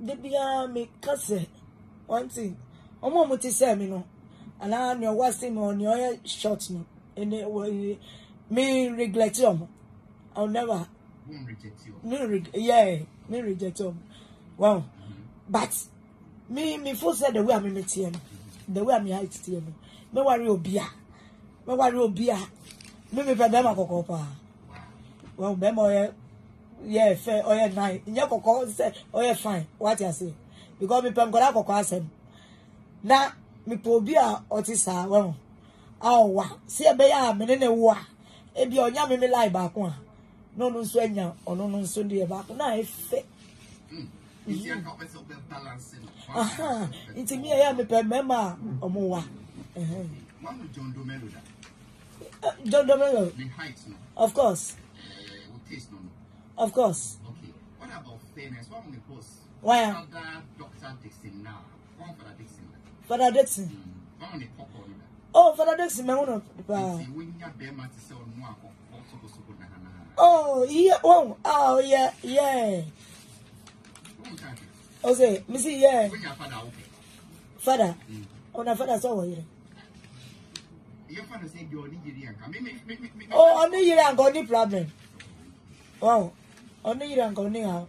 the bia me cousin. One thing. Omo muti say me no. And I know what's him on your short no. And it will me regret you. I'll never reject you. Me reject you. Wow. But me first said the way I'm meeting, the way I'm height to you. Me worry obia. Me worry obia. Me pebema kokopa. Well, bemo yeah, fair or yeah, night. In your cocoa say, oh, yeah, fine. What you say? Because me pem gonna cocoa sem. Na me pobia otisa well. Oh, wa. See a bear, menene wa. Ebi onya me lie back one. No, no, swenya, or no, Sunday back. Na if aha, it's me, I am a pemema or more. John Dumelo. John Dumelo. The heights, no? Of course. Taste, no? Of course. Okay. What about famous? What on the post? Why? Dr. Dixon now. One for Dixon. Father Dixon. One on the pop on. Oh, Father Dixon, my own. Oh, yeah. Oh, yeah, yeah. Okay, Missy, yeah. Father. Oh, no, father saw you. Your father said you're Nigerian. Oh, only you ain't got any problem. Wow. Only you ain't got any how.